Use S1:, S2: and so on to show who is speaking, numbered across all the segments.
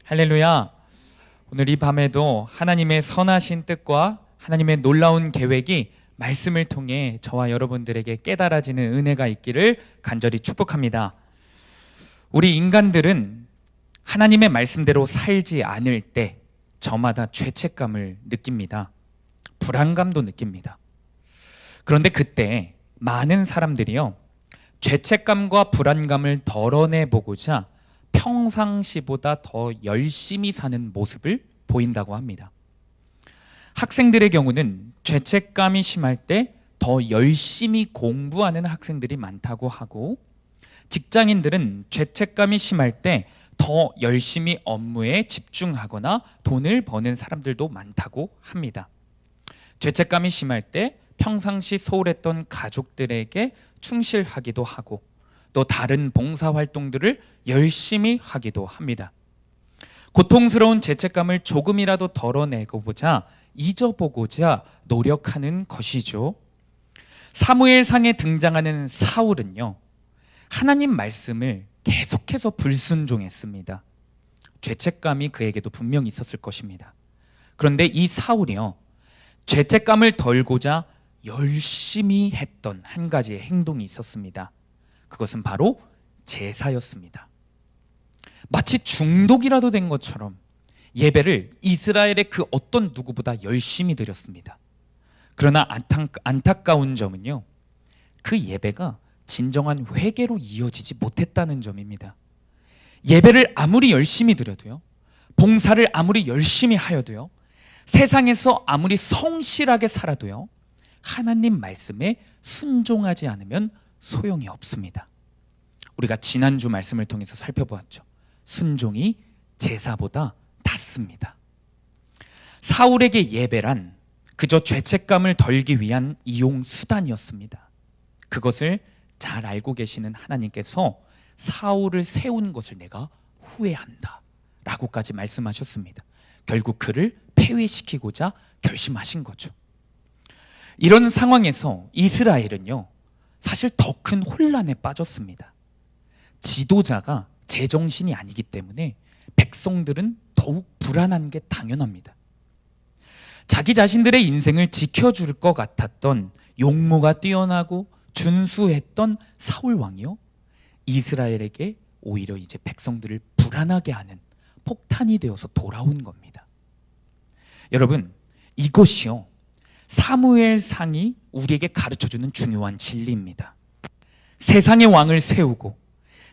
S1: 할렐루야. 오늘 이 밤에도 하나님의 선하신 뜻과 하나님의 놀라운 계획이 말씀을 통해 저와 여러분들에게 깨달아지는 은혜가 있기를 간절히 축복합니다. 우리 인간들은 하나님의 말씀대로 살지 않을 때 저마다 죄책감을 느낍니다. 불안감도 느낍니다. 그런데 그때 많은 사람들이요, 죄책감과 불안감을 덜어내보고자 평상시보다 더 열심히 사는 모습을 보인다고 합니다. 학생들의 경우는 죄책감이 심할 때 더 열심히 공부하는 학생들이 많다고 하고, 직장인들은 죄책감이 심할 때 더 열심히 업무에 집중하거나 돈을 버는 사람들도 많다고 합니다. 죄책감이 심할 때 평상시 소홀했던 가족들에게 충실하기도 하고, 또 다른 봉사활동들을 열심히 하기도 합니다. 고통스러운 죄책감을 조금이라도 덜어내고자 잊어보고자 노력하는 것이죠. 사무엘상에 등장하는 사울은요, 하나님 말씀을 계속해서 불순종했습니다. 죄책감이 그에게도 분명히 있었을 것입니다. 그런데 이 사울이요, 죄책감을 덜고자 열심히 했던 한 가지의 행동이 있었습니다. 그것은 바로 제사였습니다. 마치 중독이라도 된 것처럼 예배를 이스라엘의 그 어떤 누구보다 열심히 드렸습니다. 그러나 안타까운 점은요, 그 예배가 진정한 회개로 이어지지 못했다는 점입니다. 예배를 아무리 열심히 드려도요, 봉사를 아무리 열심히 하여도요, 세상에서 아무리 성실하게 살아도요, 하나님 말씀에 순종하지 않으면 소용이 없습니다. 우리가 지난주 말씀을 통해서 살펴보았죠. 순종이 제사보다 낫습니다. 사울에게 예배란 그저 죄책감을 덜기 위한 이용 수단이었습니다. 그것을 잘 알고 계시는 하나님께서 사울을 세운 것을 내가 후회한다 라고까지 말씀하셨습니다. 결국 그를 폐위시키고자 결심하신 거죠. 이런 상황에서 이스라엘은요, 사실 더 큰 혼란에 빠졌습니다. 지도자가 제정신이 아니기 때문에 백성들은 더욱 불안한 게 당연합니다. 자기 자신들의 인생을 지켜줄 것 같았던 용모가 뛰어나고 준수했던 사울 왕이요, 이스라엘에게 오히려 이제 백성들을 불안하게 하는 폭탄이 되어서 돌아온 겁니다. 여러분, 이것이요, 사무엘상이 우리에게 가르쳐주는 중요한 진리입니다. 세상의 왕을 세우고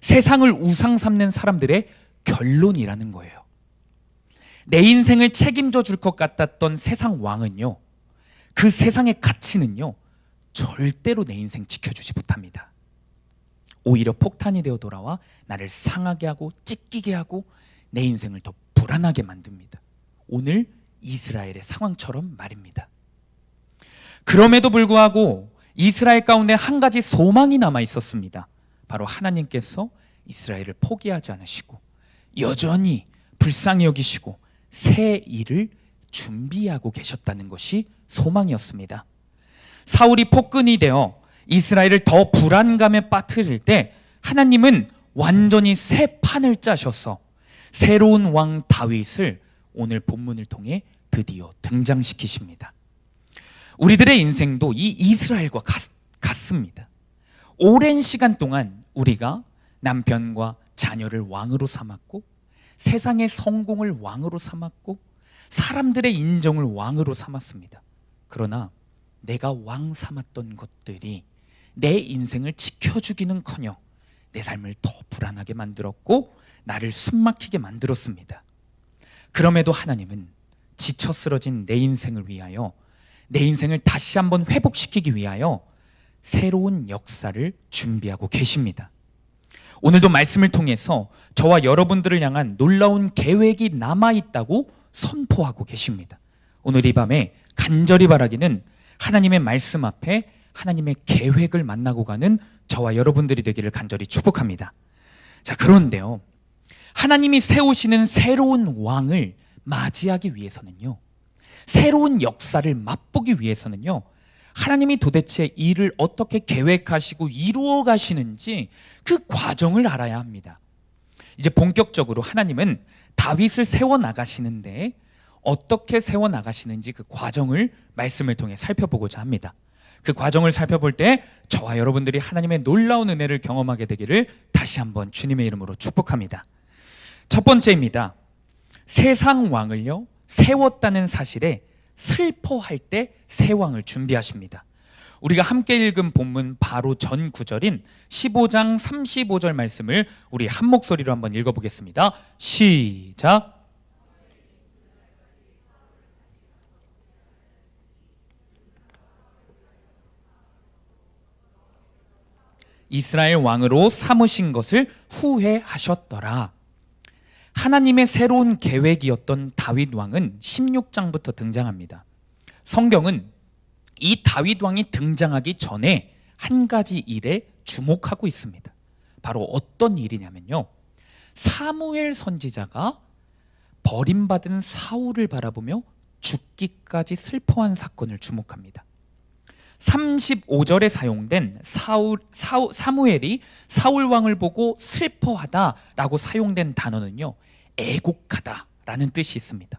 S1: 세상을 우상 삼는 사람들의 결론이라는 거예요. 내 인생을 책임져 줄 것 같았던 세상 왕은요, 그 세상의 가치는요, 절대로 내 인생 지켜주지 못합니다. 오히려 폭탄이 되어 돌아와 나를 상하게 하고 찢기게 하고 내 인생을 더 불안하게 만듭니다. 오늘 이스라엘의 상황처럼 말입니다. 그럼에도 불구하고 이스라엘 가운데 한 가지 소망이 남아 있었습니다. 바로 하나님께서 이스라엘을 포기하지 않으시고 여전히 불쌍히 여기시고 새 일을 준비하고 계셨다는 것이 소망이었습니다. 사울이 폭군이 되어 이스라엘을 더 불안감에 빠뜨릴 때 하나님은 완전히 새 판을 짜셔서 새로운 왕 다윗을 오늘 본문을 통해 드디어 등장시키십니다. 우리들의 인생도 이 이스라엘과 같습니다. 오랜 시간 동안 우리가 남편과 자녀를 왕으로 삼았고, 세상의 성공을 왕으로 삼았고, 사람들의 인정을 왕으로 삼았습니다. 그러나 내가 왕 삼았던 것들이 내 인생을 지켜주기는커녕 내 삶을 더 불안하게 만들었고 나를 숨막히게 만들었습니다. 그럼에도 하나님은 지쳐 쓰러진 내 인생을 위하여, 내 인생을 다시 한번 회복시키기 위하여 새로운 역사를 준비하고 계십니다. 오늘도 말씀을 통해서 저와 여러분들을 향한 놀라운 계획이 남아있다고 선포하고 계십니다. 오늘 이 밤에 간절히 바라기는 하나님의 말씀 앞에 하나님의 계획을 만나고 가는 저와 여러분들이 되기를 간절히 축복합니다. 자, 그런데요, 하나님이 세우시는 새로운 왕을 맞이하기 위해서는요, 새로운 역사를 맛보기 위해서는요, 하나님이 도대체 일을 어떻게 계획하시고 이루어 가시는지 그 과정을 알아야 합니다. 이제 본격적으로 하나님은 다윗을 세워 나가시는데 어떻게 세워 나가시는지 그 과정을 말씀을 통해 살펴보고자 합니다. 그 과정을 살펴볼 때 저와 여러분들이 하나님의 놀라운 은혜를 경험하게 되기를 다시 한번 주님의 이름으로 축복합니다. 첫 번째입니다. 세상 왕을요 세웠다는 사실에 슬퍼할 때 새 왕을 준비하십니다. 우리가 함께 읽은 본문 바로 전 구절인 15장 35절 말씀을 우리 한 목소리로 한번 읽어보겠습니다. 시작. 이스라엘 왕으로 삼으신 것을 후회하셨더라. 하나님의 새로운 계획이었던 다윗 왕은 16장부터 등장합니다. 성경은 이 다윗 왕이 등장하기 전에 한 가지 일에 주목하고 있습니다. 바로 어떤 일이냐면요, 사무엘 선지자가 버림받은 사울을 바라보며 죽기까지 슬퍼한 사건을 주목합니다. 35절에 사용된 사무엘이 사울 왕을 보고 슬퍼하다라고 사용된 단어는요, 애곡하다라는 뜻이 있습니다.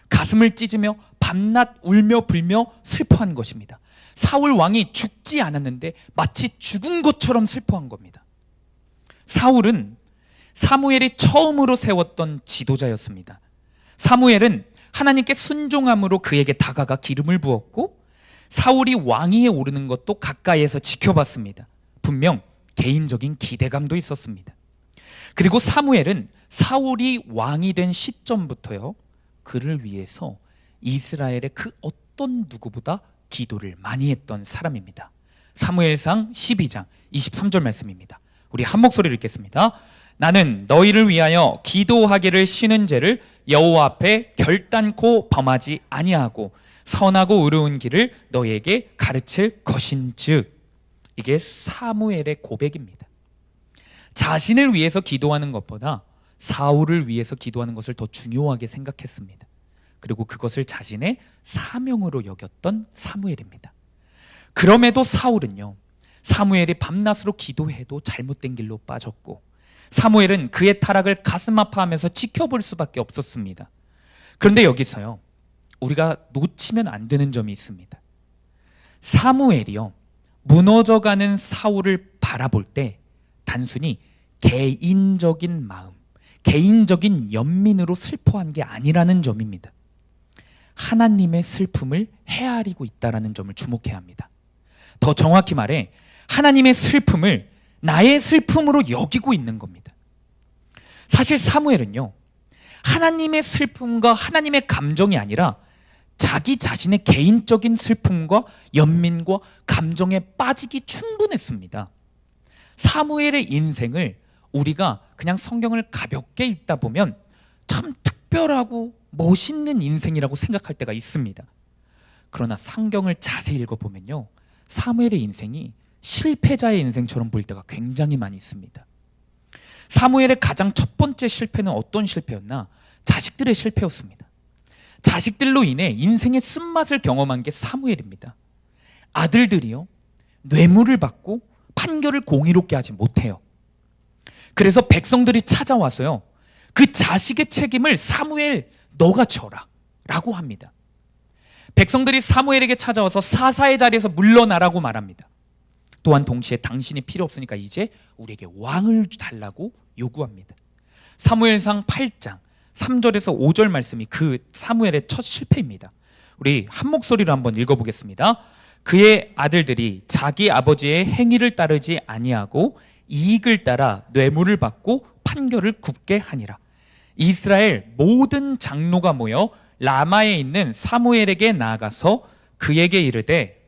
S1: 가슴을 찢으며 밤낮 울며 불며 슬퍼한 것입니다. 사울 왕이 죽지 않았는데 마치 죽은 것처럼 슬퍼한 겁니다. 사울은 사무엘이 처음으로 세웠던 지도자였습니다. 사무엘은 하나님께 순종함으로 그에게 다가가 기름을 부었고 사울이 왕위에 오르는 것도 가까이에서 지켜봤습니다. 분명 개인적인 기대감도 있었습니다. 그리고 사무엘은 사울이 왕이 된 시점부터요, 그를 위해서 이스라엘의 그 어떤 누구보다 기도를 많이 했던 사람입니다. 사무엘상 12장 23절 말씀입니다. 우리 한 목소리로 읽겠습니다. 나는 너희를 위하여 기도하기를 쉬는 죄를 여호와 앞에 결단코 범하지 아니하고 선하고 의로운 길을 너희에게 가르칠 것인즉. 이게 사무엘의 고백입니다. 자신을 위해서 기도하는 것보다 사울을 위해서 기도하는 것을 더 중요하게 생각했습니다. 그리고 그것을 자신의 사명으로 여겼던 사무엘입니다. 그럼에도 사울은요, 사무엘이 밤낮으로 기도해도 잘못된 길로 빠졌고 사무엘은 그의 타락을 가슴 아파하면서 지켜볼 수밖에 없었습니다. 그런데 여기서요, 우리가 놓치면 안 되는 점이 있습니다. 사무엘이요, 무너져가는 사울을 바라볼 때 단순히 개인적인 마음, 개인적인 연민으로 슬퍼한 게 아니라는 점입니다. 하나님의 슬픔을 헤아리고 있다는 점을 주목해야 합니다. 더 정확히 말해 하나님의 슬픔을 나의 슬픔으로 여기고 있는 겁니다. 사실 사무엘은요, 하나님의 슬픔과 하나님의 감정이 아니라 자기 자신의 개인적인 슬픔과 연민과 감정에 빠지기 충분했습니다. 사무엘의 인생을 우리가 그냥 성경을 가볍게 읽다 보면 참 특별하고 멋있는 인생이라고 생각할 때가 있습니다. 그러나 성경을 자세히 읽어보면요, 사무엘의 인생이 실패자의 인생처럼 보일 때가 굉장히 많이 있습니다. 사무엘의 가장 첫 번째 실패는 어떤 실패였나? 자식들의 실패였습니다. 자식들로 인해 인생의 쓴맛을 경험한 게 사무엘입니다. 아들들이요, 뇌물을 받고 판결을 공의롭게 하지 못해요. 그래서 백성들이 찾아와서요, 그 자식의 책임을 사무엘 너가 져라 라고 합니다. 백성들이 사무엘에게 찾아와서 사사의 자리에서 물러나라고 말합니다. 또한 동시에 당신이 필요 없으니까 이제 우리에게 왕을 달라고 요구합니다. 사무엘상 8장 3절에서 5절 말씀이 그 사무엘의 첫 실패입니다. 우리 한 목소리로 한번 읽어보겠습니다. 그의 아들들이 자기 아버지의 행위를 따르지 아니하고 이익을 따라 뇌물을 받고 판결을 굽게 하니라. 이스라엘 모든 장로가 모여 라마에 있는 사무엘에게 나아가서 그에게 이르되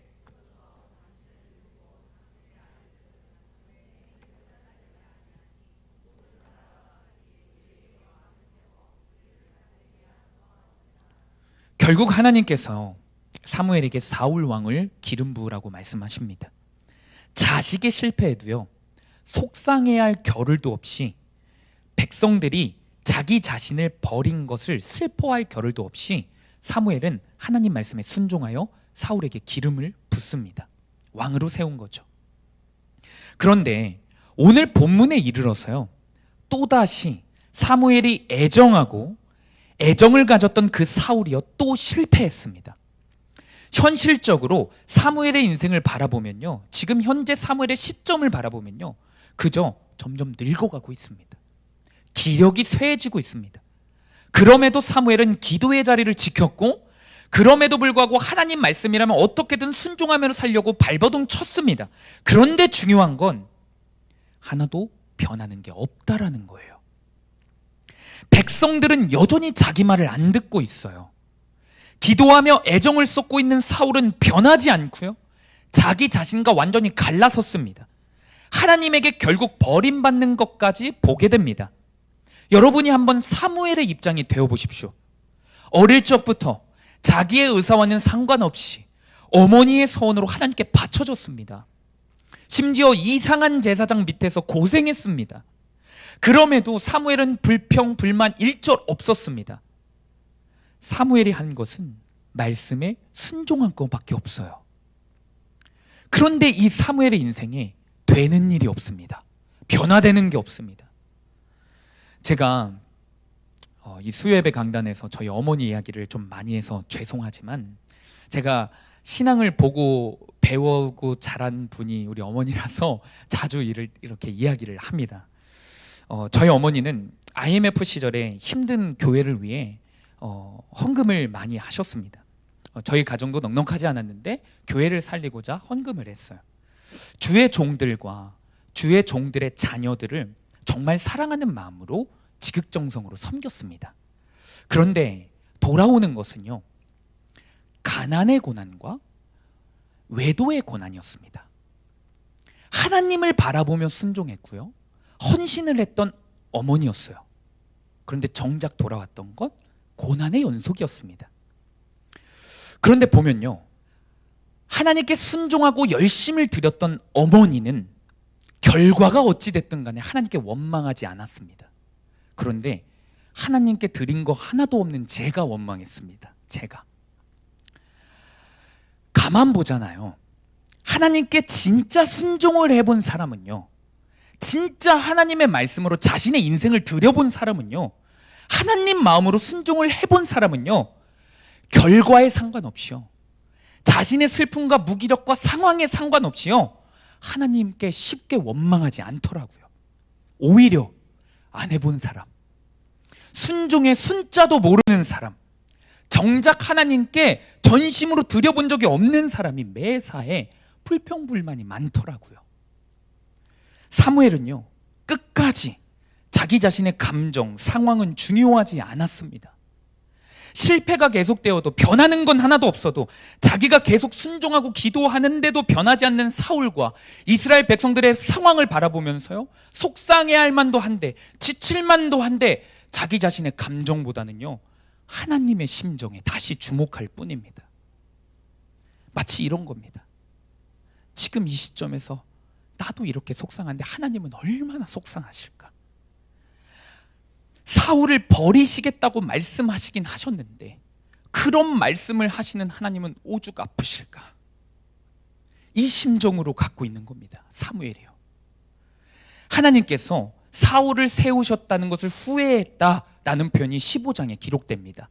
S1: 결국 하나님께서 사무엘에게 사울 왕을 기름 부으라고 말씀하십니다. 자식의 실패에도요, 속상해야 할 겨를도 없이, 백성들이 자기 자신을 버린 것을 슬퍼할 겨를도 없이 사무엘은 하나님 말씀에 순종하여 사울에게 기름을 붓습니다. 왕으로 세운 거죠. 그런데 오늘 본문에 이르러서요, 또다시 사무엘이 애정을 가졌던 그 사울이요 또 실패했습니다. 현실적으로 사무엘의 인생을 바라보면요, 지금 현재 사무엘의 시점을 바라보면요, 그저 점점 늙어가고 있습니다. 기력이 쇠해지고 있습니다. 그럼에도 사무엘은 기도의 자리를 지켰고, 그럼에도 불구하고 하나님 말씀이라면 어떻게든 순종하며 살려고 발버둥 쳤습니다. 그런데 중요한 건 하나도 변하는 게 없다라는 거예요. 백성들은 여전히 자기 말을 안 듣고 있어요. 기도하며 애정을 쏟고 있는 사울은 변하지 않고요, 자기 자신과 완전히 갈라섰습니다. 하나님에게 결국 버림받는 것까지 보게 됩니다. 여러분이 한번 사무엘의 입장이 되어보십시오. 어릴 적부터 자기의 의사와는 상관없이 어머니의 서원으로 하나님께 바쳐줬습니다. 심지어 이상한 제사장 밑에서 고생했습니다. 그럼에도 사무엘은 불평, 불만 일절 없었습니다. 사무엘이 한 것은 말씀에 순종한 것밖에 없어요. 그런데 이 사무엘의 인생에 되는 일이 없습니다. 변화되는 게 없습니다. 제가 이 수요예배 강단에서 저희 어머니 이야기를 좀 많이 해서 죄송하지만, 제가 신앙을 보고 배우고 자란 분이 우리 어머니라서 자주 이렇게 이야기를 합니다. 저희 어머니는 IMF 시절에 힘든 교회를 위해 헌금을 많이 하셨습니다. 저희 가정도 넉넉하지 않았는데 교회를 살리고자 헌금을 했어요. 주의 종들과 주의 종들의 자녀들을 정말 사랑하는 마음으로 지극정성으로 섬겼습니다. 그런데 돌아오는 것은요, 가난의 고난과 외도의 고난이었습니다. 하나님을 바라보며 순종했고요, 헌신을 했던 어머니였어요. 그런데 정작 돌아왔던 건 고난의 연속이었습니다. 그런데 보면요, 하나님께 순종하고 열심을 드렸던 어머니는 결과가 어찌됐든 간에 하나님께 원망하지 않았습니다. 그런데 하나님께 드린 거 하나도 없는 제가 원망했습니다. 제가. 가만 보잖아요. 하나님께 진짜 순종을 해본 사람은요, 진짜 하나님의 말씀으로 자신의 인생을 들여본 사람은요, 하나님 마음으로 순종을 해본 사람은요, 결과에 상관없이요, 자신의 슬픔과 무기력과 상황에 상관없이요, 하나님께 쉽게 원망하지 않더라고요. 오히려 안 해본 사람, 순종의 순자도 모르는 사람, 정작 하나님께 전심으로 드려본 적이 없는 사람이 매사에 불평불만이 많더라고요. 사무엘은요, 끝까지 자기 자신의 감정, 상황은 중요하지 않았습니다. 실패가 계속되어도 변하는 건 하나도 없어도 자기가 계속 순종하고 기도하는데도 변하지 않는 사울과 이스라엘 백성들의 상황을 바라보면서요, 속상해할 만도 한데 지칠 만도 한데 자기 자신의 감정보다는요, 하나님의 심정에 다시 주목할 뿐입니다. 마치 이런 겁니다. 지금 이 시점에서 나도 이렇게 속상한데 하나님은 얼마나 속상하실까? 사울을 버리시겠다고 말씀하시긴 하셨는데 그런 말씀을 하시는 하나님은 오죽 아프실까? 이 심정으로 갖고 있는 겁니다. 사무엘이요. 하나님께서 사울을 세우셨다는 것을 후회했다라는 표현이 15장에 기록됩니다.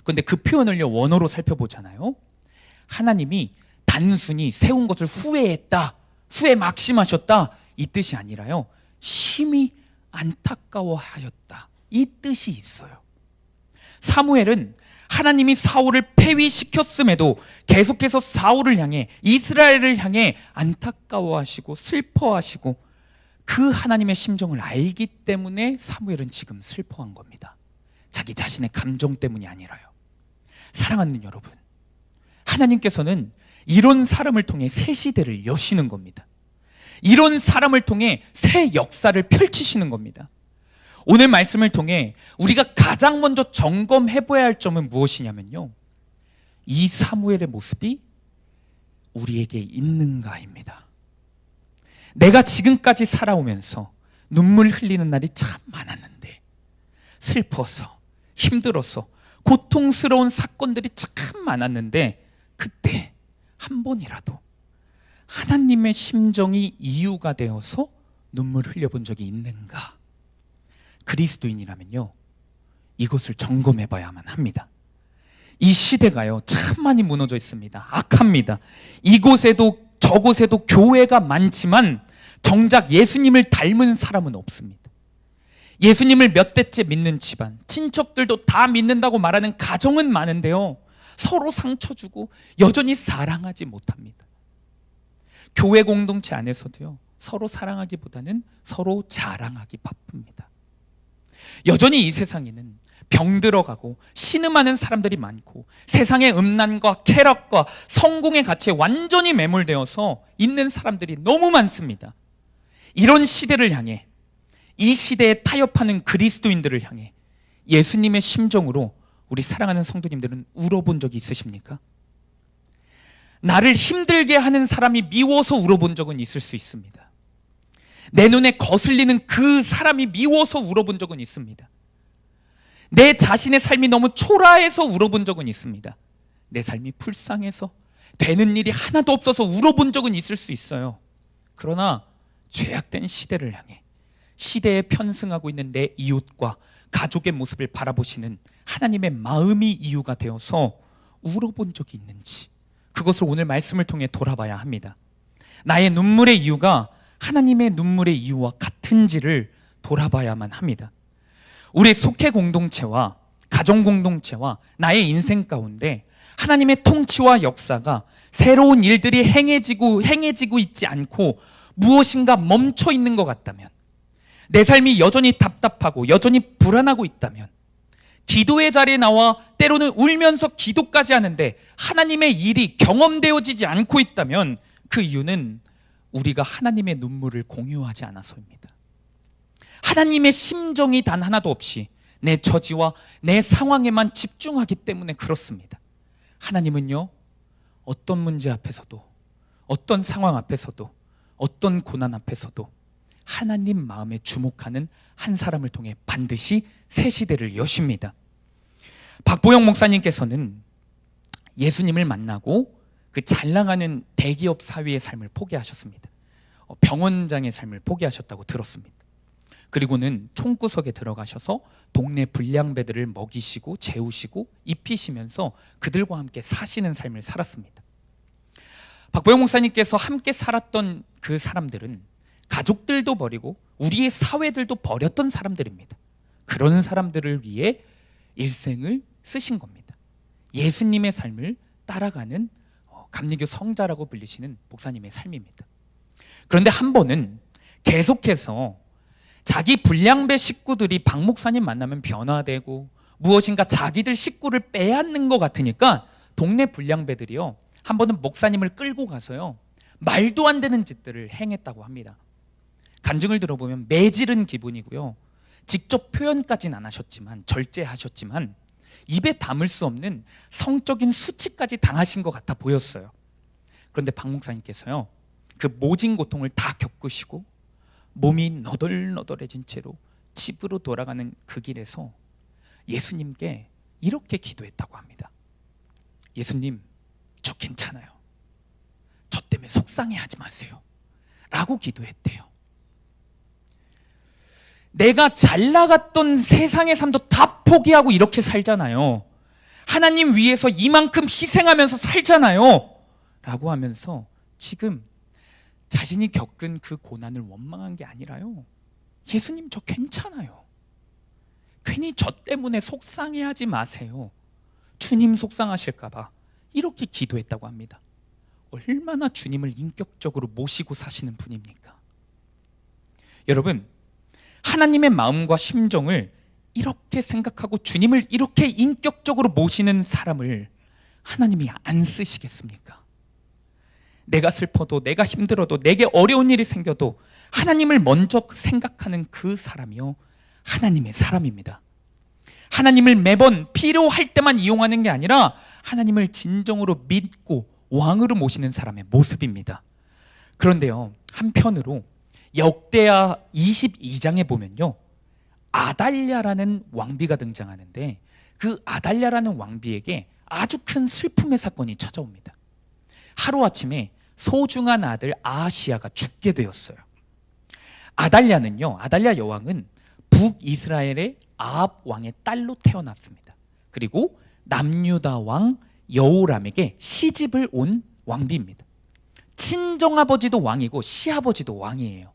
S1: 그런데 그 표현을요, 원어로 살펴보잖아요. 하나님이 단순히 세운 것을 후회했다, 후회 막심하셨다, 이 뜻이 아니라요, 심히 안타까워하셨다, 이 뜻이 있어요. 사무엘은 하나님이 사울을 폐위시켰음에도 계속해서 사울을 향해, 이스라엘을 향해 안타까워하시고 슬퍼하시고 그 하나님의 심정을 알기 때문에 사무엘은 지금 슬퍼한 겁니다. 자기 자신의 감정 때문이 아니라요. 사랑하는 여러분, 하나님께서는 이런 사람을 통해 새 시대를 여시는 겁니다. 이런 사람을 통해 새 역사를 펼치시는 겁니다. 오늘 말씀을 통해 우리가 가장 먼저 점검해봐야 할 점은 무엇이냐면요, 이 사무엘의 모습이 우리에게 있는가입니다. 내가 지금까지 살아오면서 눈물 흘리는 날이 참 많았는데, 슬퍼서 힘들어서 고통스러운 사건들이 참 많았는데, 그때 한 번이라도 하나님의 심정이 이유가 되어서 눈물 흘려본 적이 있는가? 그리스도인이라면요, 이것을 점검해 봐야만 합니다. 이 시대가요, 참 많이 무너져 있습니다. 악합니다. 이곳에도 저곳에도 교회가 많지만 정작 예수님을 닮은 사람은 없습니다. 예수님을 몇 대째 믿는 집안, 친척들도 다 믿는다고 말하는 가정은 많은데요, 서로 상처 주고 여전히 사랑하지 못합니다. 교회 공동체 안에서도요, 서로 사랑하기보다는 서로 자랑하기 바쁩니다. 여전히 이 세상에는 병들어가고 신음하는 사람들이 많고 세상의 음란과 쾌락과 성공의 가치에 완전히 매몰되어서 있는 사람들이 너무 많습니다. 이런 시대를 향해, 이 시대에 타협하는 그리스도인들을 향해 예수님의 심정으로 우리 사랑하는 성도님들은 울어본 적이 있으십니까? 나를 힘들게 하는 사람이 미워서 울어본 적은 있을 수 있습니다. 내 눈에 거슬리는 그 사람이 미워서 울어본 적은 있습니다. 내 자신의 삶이 너무 초라해서 울어본 적은 있습니다. 내 삶이 불쌍해서 되는 일이 하나도 없어서 울어본 적은 있을 수 있어요. 그러나 죄악된 시대를 향해 시대에 편승하고 있는 내 이웃과 가족의 모습을 바라보시는 하나님의 마음이 이유가 되어서 울어본 적이 있는지, 그것을 오늘 말씀을 통해 돌아봐야 합니다. 나의 눈물의 이유가 하나님의 눈물의 이유와 같은지를 돌아봐야만 합니다. 우리 속회 공동체와 가정 공동체와 나의 인생 가운데 하나님의 통치와 역사가 새로운 일들이 행해지고 있지 않고 무엇인가 멈춰 있는 것 같다면, 내 삶이 여전히 답답하고 여전히 불안하고 있다면, 기도의 자리에 나와 때로는 울면서 기도까지 하는데 하나님의 일이 경험되어지지 않고 있다면, 그 이유는 우리가 하나님의 눈물을 공유하지 않아서입니다. 하나님의 심정이 단 하나도 없이 내 처지와 내 상황에만 집중하기 때문에 그렇습니다. 하나님은요, 어떤 문제 앞에서도, 어떤 상황 앞에서도, 어떤 고난 앞에서도 하나님 마음에 주목하는 한 사람을 통해 반드시 새 시대를 여십니다. 박보영 목사님께서는 예수님을 만나고 그 잘 나가는 대기업 사위의 삶을 포기하셨습니다. 병원장의 삶을 포기하셨다고 들었습니다. 그리고는 총구석에 들어가셔서 동네 불량배들을 먹이시고 재우시고 입히시면서 그들과 함께 사시는 삶을 살았습니다. 박보영 목사님께서 함께 살았던 그 사람들은 가족들도 버리고 우리의 사회들도 버렸던 사람들입니다. 그런 사람들을 위해 일생을 쓰신 겁니다. 예수님의 삶을 따라가는 감리교 성자라고 불리시는 목사님의 삶입니다. 그런데 한 번은 계속해서 자기 불량배 식구들이 박 목사님 만나면 변화되고 무엇인가 자기들 식구를 빼앗는 것 같으니까 동네 불량배들이요, 한 번은 목사님을 끌고 가서요, 말도 안 되는 짓들을 행했다고 합니다. 간증을 들어보면 매질은 기분이고요, 직접 표현까지는 안 하셨지만, 절제하셨지만 입에 담을 수 없는 성적인 수치까지 당하신 것 같아 보였어요. 그런데 박 목사님께서요, 그 모진 고통을 다 겪으시고 몸이 너덜너덜해진 채로 집으로 돌아가는 그 길에서 예수님께 이렇게 기도했다고 합니다. 예수님, 저 괜찮아요. 저 때문에 속상해하지 마세요. 라고 기도했대요. 내가 잘 나갔던 세상의 삶도 다 포기하고 이렇게 살잖아요. 하나님 위해서 이만큼 희생하면서 살잖아요. 라고 하면서 지금 자신이 겪은 그 고난을 원망한 게 아니라요, 예수님 저 괜찮아요. 괜히 저 때문에 속상해하지 마세요. 주님 속상하실까 봐 이렇게 기도했다고 합니다. 얼마나 주님을 인격적으로 모시고 사시는 분입니까? 여러분, 하나님의 마음과 심정을 이렇게 생각하고 주님을 이렇게 인격적으로 모시는 사람을 하나님이 안 쓰시겠습니까? 내가 슬퍼도, 내가 힘들어도, 내게 어려운 일이 생겨도 하나님을 먼저 생각하는 그 사람이요, 하나님의 사람입니다. 하나님을 매번 필요할 때만 이용하는 게 아니라 하나님을 진정으로 믿고 왕으로 모시는 사람의 모습입니다. 그런데요, 한편으로 역대하 22장에 보면요, 아달랴라는 왕비가 등장하는데 그 아달랴라는 왕비에게 아주 큰 슬픔의 사건이 찾아옵니다. 하루아침에 소중한 아들 아하시야가 죽게 되었어요. 아달랴 여왕은 북이스라엘의 아합 왕의 딸로 태어났습니다. 그리고 남유다 왕 여호람에게 시집을 온 왕비입니다. 친정아버지도 왕이고 시아버지도 왕이에요.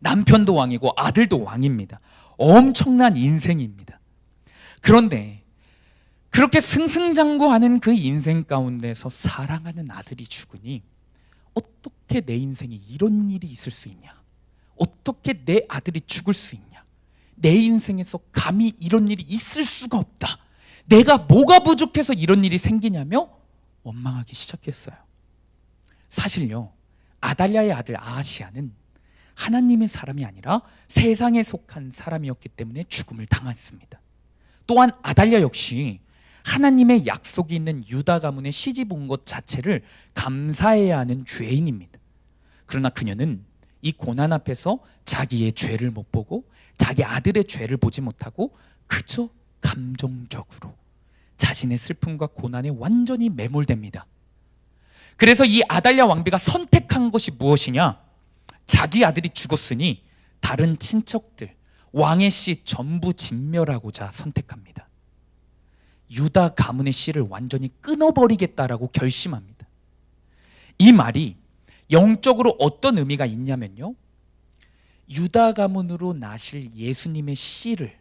S1: 남편도 왕이고 아들도 왕입니다. 엄청난 인생입니다. 그런데 그렇게 승승장구하는 그 인생 가운데서 사랑하는 아들이 죽으니 어떻게 내 인생에 이런 일이 있을 수 있냐? 어떻게 내 아들이 죽을 수 있냐? 내 인생에서 감히 이런 일이 있을 수가 없다. 내가 뭐가 부족해서 이런 일이 생기냐며 원망하기 시작했어요. 사실요, 아달랴의 아들 아하시야는 하나님의 사람이 아니라 세상에 속한 사람이었기 때문에 죽음을 당했습니다. 또한 아달랴 역시 하나님의 약속이 있는 유다 가문에 시집 온 것 자체를 감사해야 하는 죄인입니다. 그러나 그녀는 이 고난 앞에서 자기의 죄를 못 보고 자기 아들의 죄를 보지 못하고 그저 감정적으로 자신의 슬픔과 고난에 완전히 매몰됩니다. 그래서 이 아달랴 왕비가 선택한 것이 무엇이냐? 자기 아들이 죽었으니 다른 친척들, 왕의 씨 전부 진멸하고자 선택합니다. 유다 가문의 씨를 완전히 끊어버리겠다라고 결심합니다. 이 말이 영적으로 어떤 의미가 있냐면요, 유다 가문으로 나실 예수님의 씨를,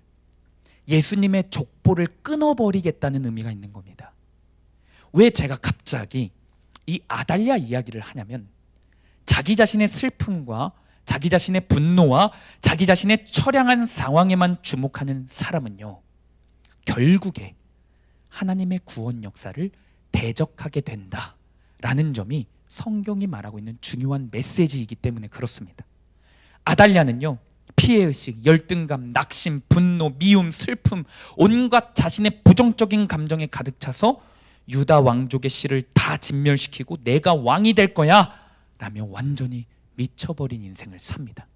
S1: 예수님의 족보를 끊어버리겠다는 의미가 있는 겁니다. 왜 제가 갑자기 이 아달랴 이야기를 하냐면, 자기 자신의 슬픔과 자기 자신의 분노와 자기 자신의 처량한 상황에만 주목하는 사람은요, 결국에 하나님의 구원 역사를 대적하게 된다라는 점이 성경이 말하고 있는 중요한 메시지이기 때문에 그렇습니다. 아달랴는요, 피해의식, 열등감, 낙심, 분노, 미움, 슬픔, 온갖 자신의 부정적인 감정에 가득 차서 유다 왕족의 씨를 다 진멸시키고 내가 왕이 될 거야 라며 완전히 미쳐버린 인생을 삽니다.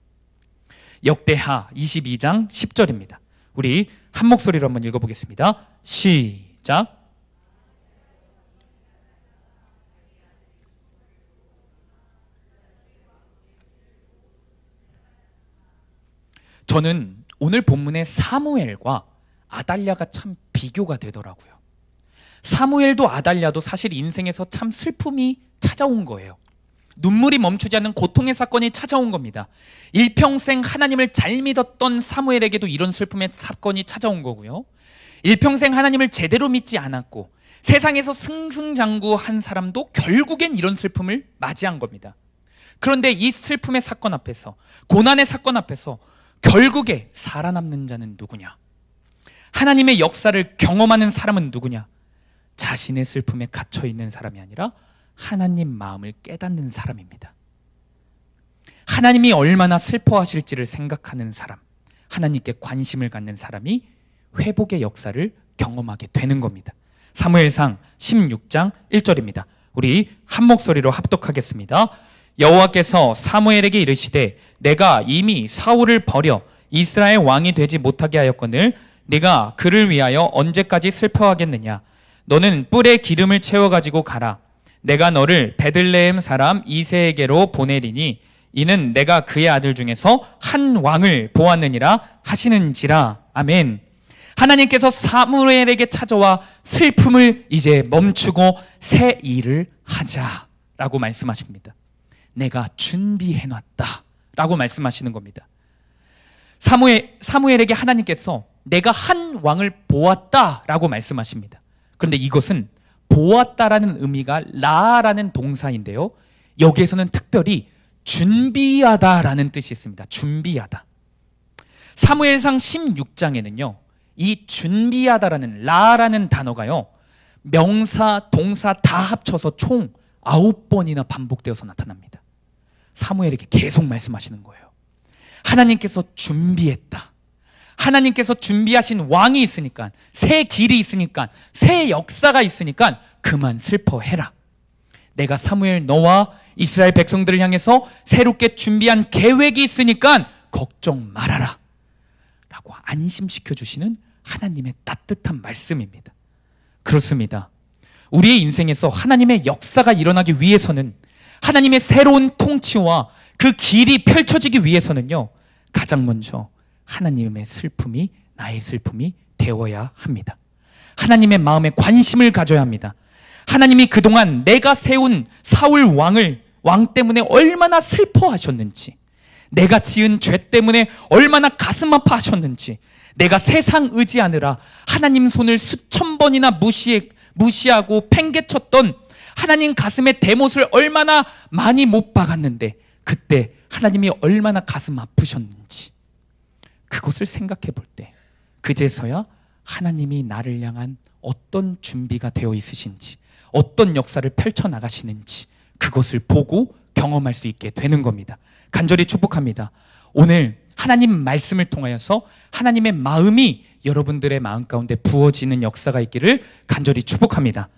S1: 역대하 22장 10절입니다. 우리 한 목소리로 한번 읽어보겠습니다. 시작. 저는 오늘 본문의 사무엘과 아달랴가 참 비교가 되더라고요. 사무엘도 아달랴도 사실 인생에서 참 슬픔이 찾아온 거예요. 눈물이 멈추지 않는 고통의 사건이 찾아온 겁니다. 일평생 하나님을 잘 믿었던 사무엘에게도 이런 슬픔의 사건이 찾아온 거고요. 일평생 하나님을 제대로 믿지 않았고 세상에서 승승장구한 사람도 결국엔 이런 슬픔을 맞이한 겁니다. 그런데 이 슬픔의 사건 앞에서, 고난의 사건 앞에서 결국에 살아남는 자는 누구냐? 하나님의 역사를 경험하는 사람은 누구냐? 자신의 슬픔에 갇혀있는 사람이 아니라 하나님 마음을 깨닫는 사람입니다. 하나님이 얼마나 슬퍼하실지를 생각하는 사람, 하나님께 관심을 갖는 사람이 회복의 역사를 경험하게 되는 겁니다. 사무엘상 16장 1절입니다. 우리 한 목소리로 합독하겠습니다. 여호와께서 사무엘에게 이르시되 내가 이미 사울을 버려 이스라엘 왕이 되지 못하게 하였거늘 네가 그를 위하여 언제까지 슬퍼하겠느냐? 너는 뿔에 기름을 채워가지고 가라. 내가 너를 베들레헴 사람 이새에게로 보내리니 이는 내가 그의 아들 중에서 한 왕을 보았느니라 하시는지라. 아멘. 하나님께서 사무엘에게 찾아와 슬픔을 이제 멈추고 새 일을 하자라고 말씀하십니다. 내가 준비해놨다 라고 말씀하시는 겁니다. 사무엘에게 하나님께서 내가 한 왕을 보았다 라고 말씀하십니다. 그런데 이것은 보았다라는 의미가 라라는 동사인데요, 여기에서는 특별히 준비하다라는 뜻이 있습니다. 준비하다. 사무엘상 16장에는요 이 준비하다라는 라라는 단어가요 명사, 동사 다 합쳐서 총 9번이나 반복되어서 나타납니다. 사무엘에게 계속 말씀하시는 거예요. 하나님께서 준비했다. 하나님께서 준비하신 왕이 있으니까, 새 길이 있으니까, 새 역사가 있으니까 그만 슬퍼해라. 내가 사무엘 너와 이스라엘 백성들을 향해서 새롭게 준비한 계획이 있으니까 걱정 말아라 라고 안심시켜 주시는 하나님의 따뜻한 말씀입니다. 그렇습니다. 우리의 인생에서 하나님의 역사가 일어나기 위해서는, 하나님의 새로운 통치와 그 길이 펼쳐지기 위해서는요 가장 먼저 하나님의 슬픔이 나의 슬픔이 되어야 합니다. 하나님의 마음에 관심을 가져야 합니다. 하나님이 그동안 내가 세운 사울 왕 때문에 얼마나 슬퍼하셨는지, 내가 지은 죄 때문에 얼마나 가슴 아파하셨는지, 내가 세상 의지하느라 하나님 손을 수천 번이나 무시하고 팽개쳤던 하나님 가슴에 대못을 얼마나 많이 못 박았는데 그때 하나님이 얼마나 가슴 아프셨는지, 그것을 생각해 볼 때 그제서야 하나님이 나를 향한 어떤 준비가 되어 있으신지, 어떤 역사를 펼쳐나가시는지 그것을 보고 경험할 수 있게 되는 겁니다. 간절히 축복합니다. 오늘 하나님 말씀을 통하여서 하나님의 마음이 여러분들의 마음 가운데 부어지는 역사가 있기를 간절히 축복합니다.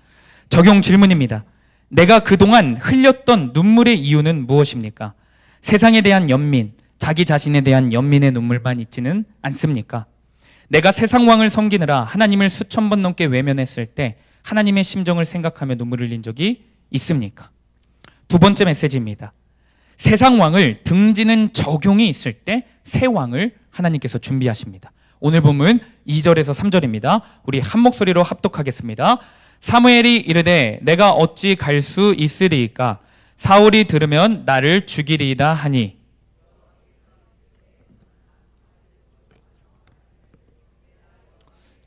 S1: 적용 질문입니다. 내가 그동안 흘렸던 눈물의 이유는 무엇입니까? 세상에 대한 연민, 자기 자신에 대한 연민의 눈물만 있지는 않습니까? 내가 세상 왕을 섬기느라 하나님을 수천 번 넘게 외면했을 때 하나님의 심정을 생각하며 눈물을 흘린 적이 있습니까? 두 번째 메시지입니다. 세상 왕을 등지는 적용이 있을 때 새 왕을 하나님께서 준비하십니다. 오늘 본문 2절에서 3절입니다. 우리 한 목소리로 합독하겠습니다. 사무엘이 이르되 내가 어찌 갈 수 있으리이까? 사울이 들으면 나를 죽이리이다 하니,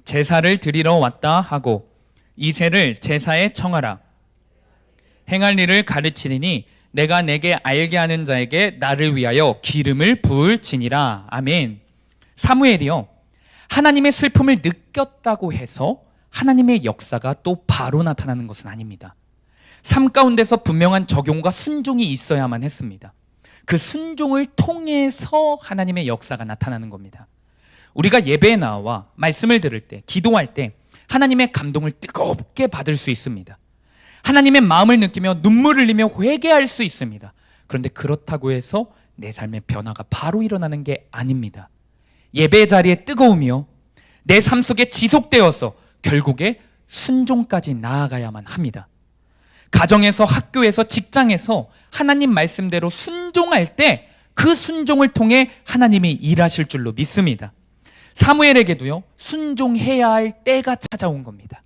S1: 제사를 드리러 왔다 하고 이새를 제사에 청하라. 행할 일을 가르치리니 내가 내게 알게 하는 자에게 나를 위하여 기름을 부을지니라. 아멘. 사무엘이요, 하나님의 슬픔을 느꼈다고 해서 하나님의 역사가 또 바로 나타나는 것은 아닙니다. 삶 가운데서 분명한 적용과 순종이 있어야만 했습니다. 그 순종을 통해서 하나님의 역사가 나타나는 겁니다. 우리가 예배에 나와 말씀을 들을 때, 기도할 때 하나님의 감동을 뜨겁게 받을 수 있습니다. 하나님의 마음을 느끼며 눈물을 흘리며 회개할 수 있습니다. 그런데 그렇다고 해서 내 삶의 변화가 바로 일어나는 게 아닙니다. 예배 자리의 뜨거움이요, 내 삶 속에 지속되어서 결국에 순종까지 나아가야만 합니다. 가정에서, 학교에서, 직장에서 하나님 말씀대로 순종할 때 그 순종을 통해 하나님이 일하실 줄로 믿습니다. 사무엘에게도요, 순종해야 할 때가 찾아온 겁니다.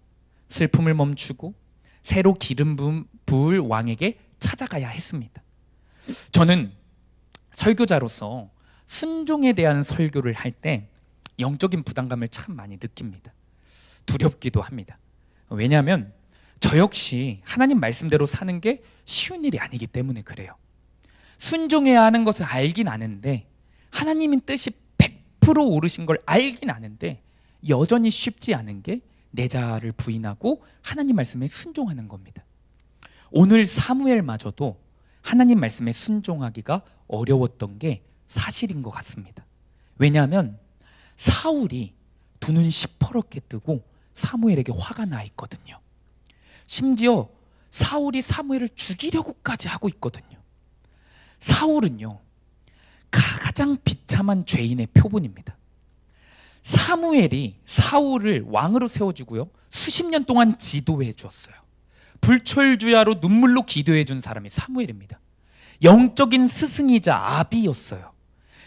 S1: 슬픔을 멈추고 새로 기름 부을 왕에게 찾아가야 했습니다. 저는 설교자로서 순종에 대한 설교를 할 때 영적인 부담감을 참 많이 느낍니다. 두렵기도 합니다. 왜냐하면 저 역시 하나님 말씀대로 사는 게 쉬운 일이 아니기 때문에 그래요. 순종해야 하는 것을 알긴 아는데, 하나님의 뜻이 100% 옳으신 걸 알긴 아는데 여전히 쉽지 않은 게 내 자아를 부인하고 하나님 말씀에 순종하는 겁니다. 오늘 사무엘마저도 하나님 말씀에 순종하기가 어려웠던 게 사실인 것 같습니다. 왜냐하면 사울이 두 눈 시퍼렇게 뜨고 사무엘에게 화가 나 있거든요. 심지어 사울이 사무엘을 죽이려고까지 하고 있거든요. 사울은요, 가장 비참한 죄인의 표본입니다. 사무엘이 사울을 왕으로 세워주고요, 수십 년 동안 지도해 주었어요. 불철주야로 눈물로 기도해 준 사람이 사무엘입니다. 영적인 스승이자 아비였어요.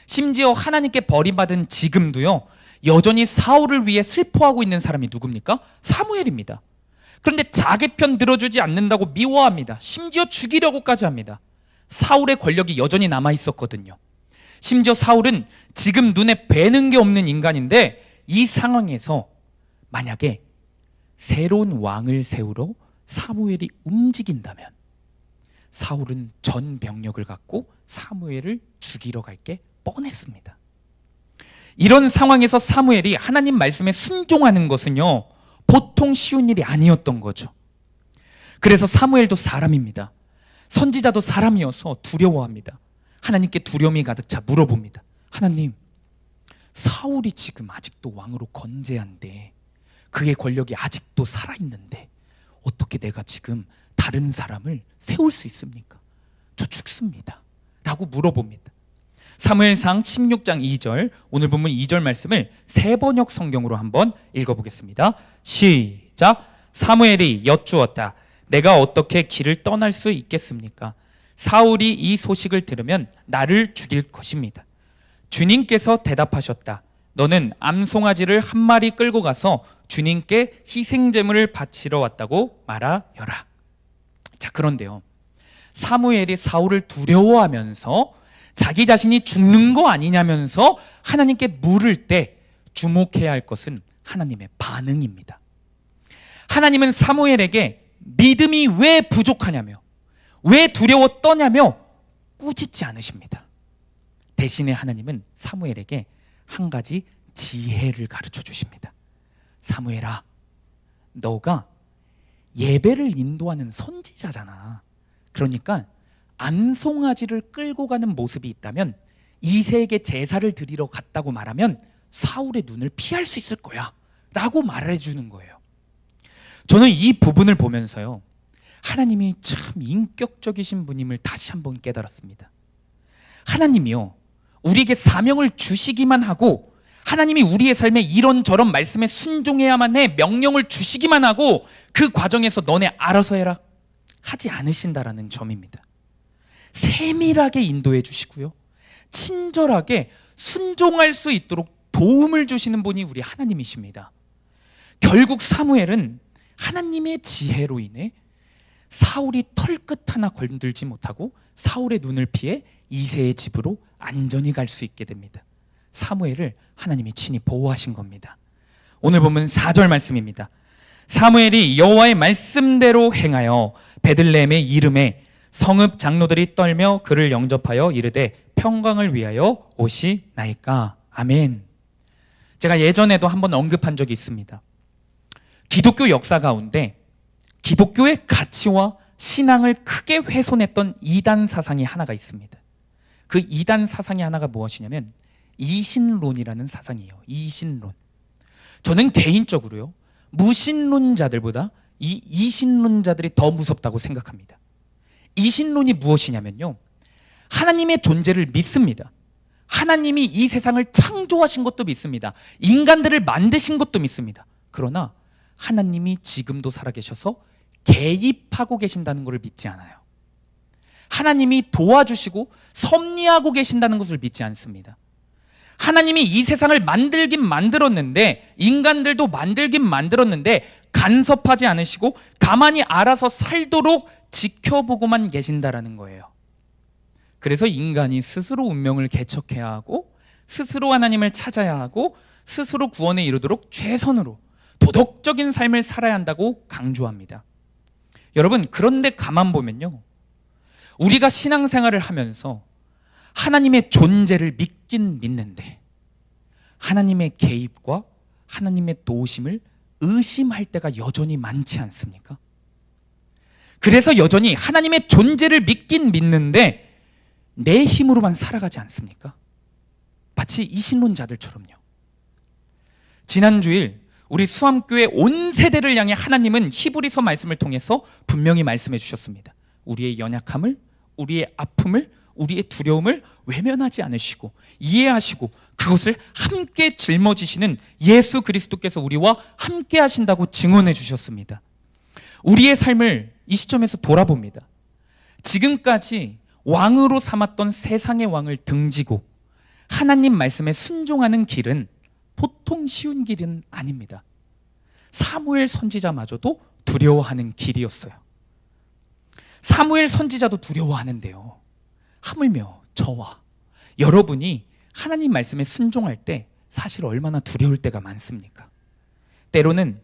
S1: 심지어 하나님께 버림받은 지금도요, 여전히 사울을 위해 슬퍼하고 있는 사람이 누굽니까? 사무엘입니다. 그런데 자기 편 들어주지 않는다고 미워합니다. 심지어 죽이려고까지 합니다. 사울의 권력이 여전히 남아 있었거든요. 심지어 사울은 지금 눈에 뵈는 게 없는 인간인데, 이 상황에서 만약에 새로운 왕을 세우러 사무엘이 움직인다면 사울은 전 병력을 갖고 사무엘을 죽이러 갈 게 뻔했습니다. 이런 상황에서 사무엘이 하나님 말씀에 순종하는 것은요, 보통 쉬운 일이 아니었던 거죠. 그래서 사무엘도 사람입니다. 선지자도 사람이어서 두려워합니다. 하나님께 두려움이 가득 차 물어봅니다. 하나님, 사울이 지금 아직도 왕으로 건재한데, 그의 권력이 아직도 살아있는데 어떻게 내가 지금 다른 사람을 세울 수 있습니까? 저 죽습니다 라고 물어봅니다. 사무엘상 16장 2절, 오늘 본문 2절 말씀을 세번역 성경으로 한번 읽어보겠습니다. 시작. 사무엘이 여쭈었다. 내가 어떻게 길을 떠날 수 있겠습니까? 사울이 이 소식을 들으면 나를 죽일 것입니다. 주님께서 대답하셨다. 너는 암송아지를 한 마리 끌고 가서 주님께 희생제물을 바치러 왔다고 말하여라. 자, 그런데요, 사무엘이 사울을 두려워하면서 자기 자신이 죽는 거 아니냐면서 하나님께 물을 때 주목해야 할 것은 하나님의 반응입니다. 하나님은 사무엘에게 믿음이 왜 부족하냐며, 왜 두려워 떠냐며 꾸짖지 않으십니다. 대신에 하나님은 사무엘에게 한 가지 지혜를 가르쳐 주십니다. 사무엘아, 너가 예배를 인도하는 선지자잖아. 그러니까 암송아지를 끌고 가는 모습이 있다면 이새에게 제사를 드리러 갔다고 말하면 사울의 눈을 피할 수 있을 거야 라고 말해주는 거예요. 저는 이 부분을 보면서요, 하나님이 참 인격적이신 분임을 다시 한번 깨달았습니다. 하나님이요, 우리에게 사명을 주시기만 하고, 하나님이 우리의 삶에 이런저런 말씀에 순종해야만 해 명령을 주시기만 하고 그 과정에서 너네 알아서 해라 하지 않으신다라는 점입니다. 세밀하게 인도해 주시고요, 친절하게 순종할 수 있도록 도움을 주시는 분이 우리 하나님이십니다. 결국 사무엘은 하나님의 지혜로 인해 사울이 털끝 하나 건들지 못하고 사울의 눈을 피해 이새의 집으로 안전히 갈 수 있게 됩니다. 사무엘을 하나님이 친히 보호하신 겁니다. 오늘 보면 4절 말씀입니다. 사무엘이 여호와의 말씀대로 행하여 베들레헴의 이름에 성읍 장로들이 떨며 그를 영접하여 이르되 평강을 위하여 오시나이까. 아멘. 제가 예전에도 한번 언급한 적이 있습니다. 기독교 역사 가운데 기독교의 가치와 신앙을 크게 훼손했던 이단 사상이 하나가 있습니다. 그 이단 사상이 하나가 무엇이냐면 이신론이라는 사상이에요. 이신론. 저는 개인적으로요, 무신론자들보다 이 이신론자들이 더 무섭다고 생각합니다. 이신론이 무엇이냐면요, 하나님의 존재를 믿습니다. 하나님이 이 세상을 창조하신 것도 믿습니다. 인간들을 만드신 것도 믿습니다. 그러나 하나님이 지금도 살아계셔서 개입하고 계신다는 것을 믿지 않아요. 하나님이 도와주시고 섭리하고 계신다는 것을 믿지 않습니다. 하나님이 이 세상을 만들긴 만들었는데, 인간들도 만들긴 만들었는데 간섭하지 않으시고 가만히 알아서 살도록 지켜보고만 계신다라는 거예요. 그래서 인간이 스스로 운명을 개척해야 하고, 스스로 하나님을 찾아야 하고, 스스로 구원에 이르도록 최선으로 도덕적인 삶을 살아야 한다고 강조합니다. 여러분, 그런데 가만 보면요, 우리가 신앙생활을 하면서 하나님의 존재를 믿긴 믿는데 하나님의 개입과 하나님의 도우심을 의심할 때가 여전히 많지 않습니까? 그래서 여전히 하나님의 존재를 믿긴 믿는데 내 힘으로만 살아가지 않습니까? 마치 이신론자들처럼요. 지난주일 우리 수암교회 온 세대를 향해 하나님은 히브리서 말씀을 통해서 분명히 말씀해 주셨습니다. 우리의 연약함을, 우리의 아픔을, 우리의 두려움을 외면하지 않으시고 이해하시고 그것을 함께 짊어지시는 예수 그리스도께서 우리와 함께 하신다고 증언해 주셨습니다. 우리의 삶을 이 시점에서 돌아봅니다. 지금까지 왕으로 삼았던 세상의 왕을 등지고 하나님 말씀에 순종하는 길은 보통 쉬운 길은 아닙니다. 사무엘 선지자마저도 두려워하는 길이었어요. 사무엘 선지자도 두려워하는데요, 하물며 저와 여러분이 하나님 말씀에 순종할 때 사실 얼마나 두려울 때가 많습니까? 때로는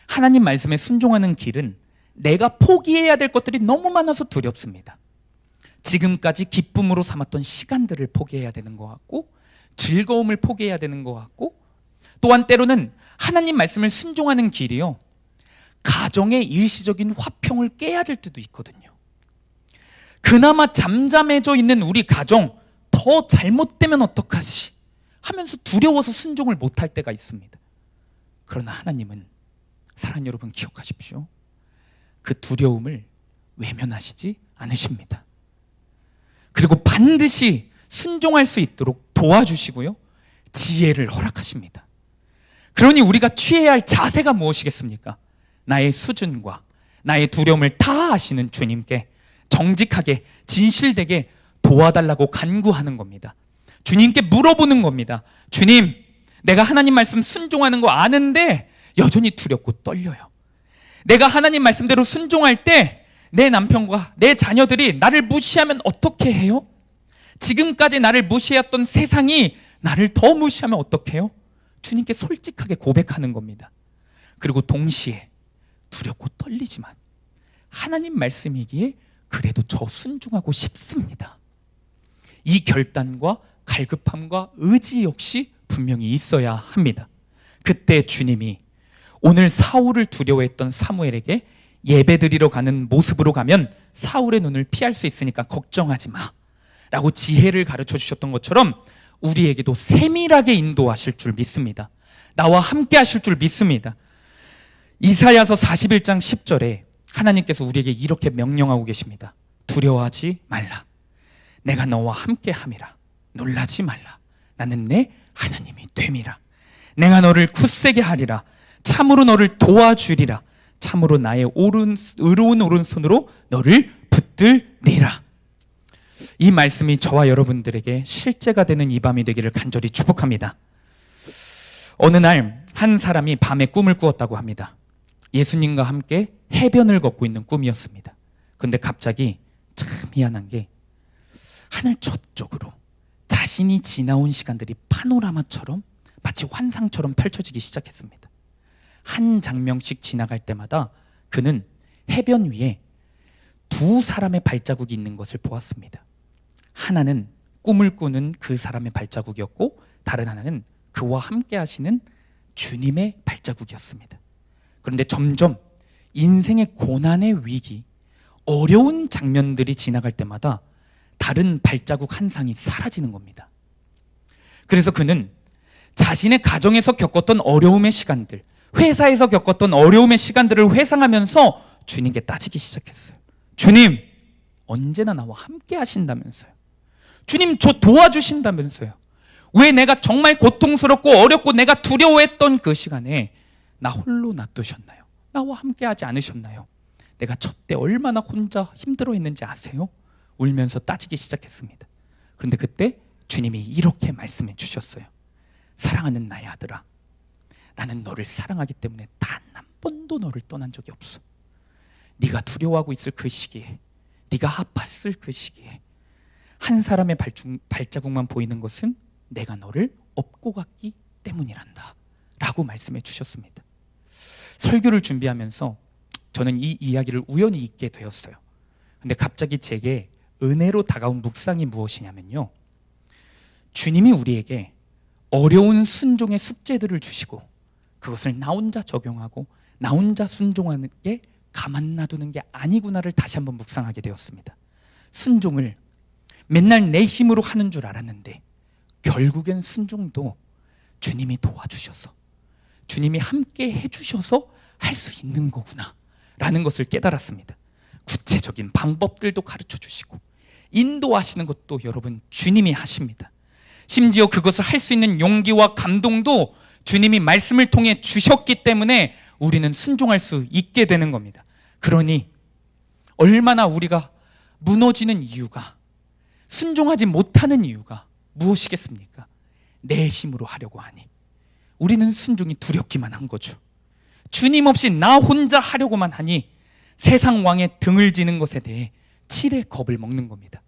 S1: 하나님 말씀에 순종하는 길은 내가 포기해야 될 것들이 너무 많아서 두렵습니다. 지금까지 기쁨으로 삼았던 시간들을 포기해야 되는 것 같고, 즐거움을 포기해야 되는 것 같고, 또한 때로는 하나님 말씀을 순종하는 길이요, 가정의 일시적인 화평을 깨야 될 때도 있거든요. 그나마 잠잠해져 있는 우리 가정 더 잘못되면 어떡하지 하면서 두려워서 순종을 못할 때가 있습니다. 그러나 하나님은, 사랑하는 여러분 기억하십시오, 그 두려움을 외면하시지 않으십니다. 그리고 반드시 순종할 수 있도록 도와주시고요, 지혜를 허락하십니다. 그러니 우리가 취해야 할 자세가 무엇이겠습니까? 나의 수준과 나의 두려움을 다 아시는 주님께 정직하게 진실되게 도와달라고 간구하는 겁니다. 주님께 물어보는 겁니다. 주님, 내가 하나님 말씀 순종하는 거 아는데 여전히 두렵고 떨려요. 내가 하나님 말씀대로 순종할 때 내 남편과 내 자녀들이 나를 무시하면 어떻게 해요? 지금까지 나를 무시했던 세상이 나를 더 무시하면 어떻게 해요? 주님께 솔직하게 고백하는 겁니다. 그리고 동시에 두렵고 떨리지만 하나님 말씀이기에 그래도 저 순종하고 싶습니다. 이 결단과 갈급함과 의지 역시 분명히 있어야 합니다. 그때 주님이 오늘 사울을 두려워했던 사무엘에게 예배드리러 가는 모습으로 가면 사울의 눈을 피할 수 있으니까 걱정하지 마 라고 지혜를 가르쳐 주셨던 것처럼 우리에게도 세밀하게 인도하실 줄 믿습니다. 나와 함께 하실 줄 믿습니다. 이사야서 41장 10절에 하나님께서 우리에게 이렇게 명령하고 계십니다. 두려워하지 말라. 내가 너와 함께 함이라. 놀라지 말라. 나는 내 하나님이 됨이라. 내가 너를 굳세게 하리라. 참으로 너를 도와주리라. 참으로 나의 의로운 오른손으로 너를 붙들리라. 이 말씀이 저와 여러분들에게 실제가 되는 이 밤이 되기를 간절히 축복합니다. 어느 날 한 사람이 밤에 꿈을 꾸었다고 합니다. 예수님과 함께 해변을 걷고 있는 꿈이었습니다. 그런데 갑자기 참 미안한 게 하늘 저쪽으로 자신이 지나온 시간들이 파노라마처럼 마치 환상처럼 펼쳐지기 시작했습니다. 한 장면씩 지나갈 때마다 그는 해변 위에 두 사람의 발자국이 있는 것을 보았습니다. 하나는 꿈을 꾸는 그 사람의 발자국이었고 다른 하나는 그와 함께 하시는 주님의 발자국이었습니다. 그런데 점점 인생의 고난의 위기, 어려운 장면들이 지나갈 때마다 다른 발자국 한 쌍이 사라지는 겁니다. 그래서 그는 자신의 가정에서 겪었던 어려움의 시간들, 회사에서 겪었던 어려움의 시간들을 회상하면서 주님께 따지기 시작했어요. 주님, 언제나 나와 함께 하신다면서요. 주님, 저 도와주신다면서요. 왜 내가 정말 고통스럽고 어렵고 내가 두려워했던 그 시간에 나 홀로 놔두셨나요? 나와 함께 하지 않으셨나요? 내가 저 때 얼마나 혼자 힘들어했는지 아세요? 울면서 따지기 시작했습니다. 그런데 그때 주님이 이렇게 말씀해 주셨어요. 사랑하는 나의 아들아, 나는 너를 사랑하기 때문에 단 한 번도 너를 떠난 적이 없어. 네가 두려워하고 있을 그 시기에, 네가 아팠을 그 시기에 한 사람의 발자국만 보이는 것은 내가 너를 업고 갔기 때문이란다 라고 말씀해 주셨습니다. 설교를 준비하면서 저는 이 이야기를 우연히 읽게 되었어요. 근데 갑자기 제게 은혜로 다가온 묵상이 무엇이냐면요, 주님이 우리에게 어려운 순종의 숙제들을 주시고 그것을 나 혼자 적용하고 나 혼자 순종하는 게 가만 놔두는 게 아니구나를 다시 한번 묵상하게 되었습니다. 순종을 맨날 내 힘으로 하는 줄 알았는데 결국엔 순종도 주님이 도와주셔서, 주님이 함께 해주셔서 할 수 있는 거구나 라는 것을 깨달았습니다. 구체적인 방법들도 가르쳐 주시고 인도하시는 것도 여러분 주님이 하십니다. 심지어 그것을 할 수 있는 용기와 감동도 주님이 말씀을 통해 주셨기 때문에 우리는 순종할 수 있게 되는 겁니다. 그러니 얼마나 우리가 무너지는 이유가, 순종하지 못하는 이유가 무엇이겠습니까? 내 힘으로 하려고 하니 우리는 순종이 두렵기만 한 거죠. 주님 없이 나 혼자 하려고만 하니 세상 왕의 등을 지는 것에 대해 칠의 겁을 먹는 겁니다.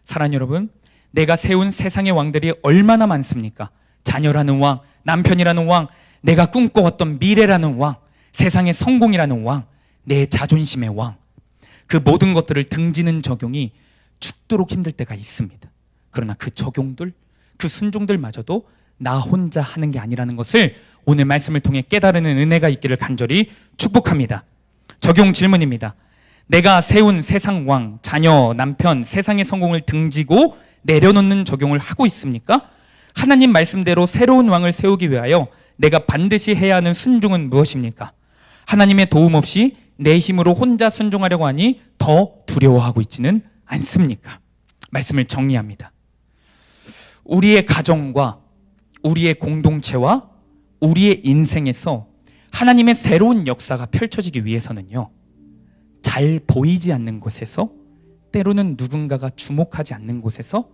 S1: 사랑하는 여러분, 내가 세운 세상의 왕들이 얼마나 많습니까? 자녀라는 왕, 남편이라는 왕, 내가 꿈꿔왔던 미래라는 왕, 세상의 성공이라는 왕, 내 자존심의 왕, 그 모든 것들을 등지는 적용이 죽도록 힘들 때가 있습니다. 그러나 그 적용들, 그 순종들마저도 나 혼자 하는 게 아니라는 것을 오늘 말씀을 통해 깨달으는 은혜가 있기를 간절히 축복합니다. 적용 질문입니다. 내가 세운 세상 왕, 자녀, 남편, 세상의 성공을 등지고 내려놓는 적용을 하고 있습니까? 하나님 말씀대로 새로운 왕을 세우기 위하여 내가 반드시 해야 하는 순종은 무엇입니까? 하나님의 도움 없이 내 힘으로 혼자 순종하려고 하니 더 두려워하고 있지는 않습니까? 말씀을 정리합니다. 우리의 가정과 우리의 공동체와 우리의 인생에서 하나님의 새로운 역사가 펼쳐지기 위해서는요, 잘 보이지 않는 곳에서, 때로는 누군가가 주목하지 않는 곳에서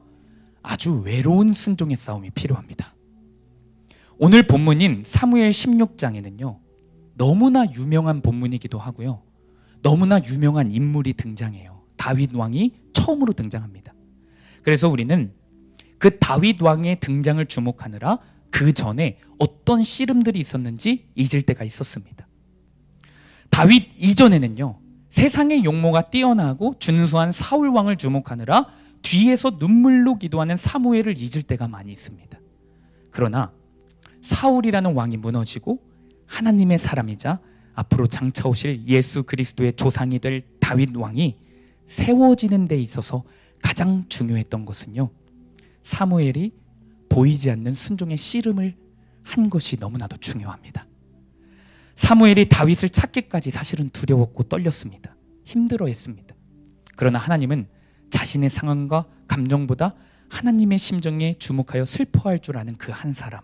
S1: 아주 외로운 순종의 싸움이 필요합니다. 오늘 본문인 사무엘 16장에는요, 너무나 유명한 본문이기도 하고요, 너무나 유명한 인물이 등장해요. 다윗 왕이 처음으로 등장합니다. 그래서 우리는 그 다윗 왕의 등장을 주목하느라 그 전에 어떤 씨름들이 있었는지 잊을 때가 있었습니다. 다윗 이전에는요, 세상의 용모가 뛰어나고 준수한 사울 왕을 주목하느라 뒤에서 눈물로 기도하는 사무엘을 잊을 때가 많이 있습니다. 그러나 사울이라는 왕이 무너지고 하나님의 사람이자 앞으로 장차 오실 예수 그리스도의 조상이 될 다윗 왕이 세워지는 데 있어서 가장 중요했던 것은요, 사무엘이 보이지 않는 순종의 씨름을 한 것이 너무나도 중요합니다. 사무엘이 다윗을 찾기까지 사실은 두려웠고 떨렸습니다. 힘들어했습니다. 그러나 하나님은 자신의 상황과 감정보다 하나님의 심정에 주목하여 슬퍼할 줄 아는 그 한 사람,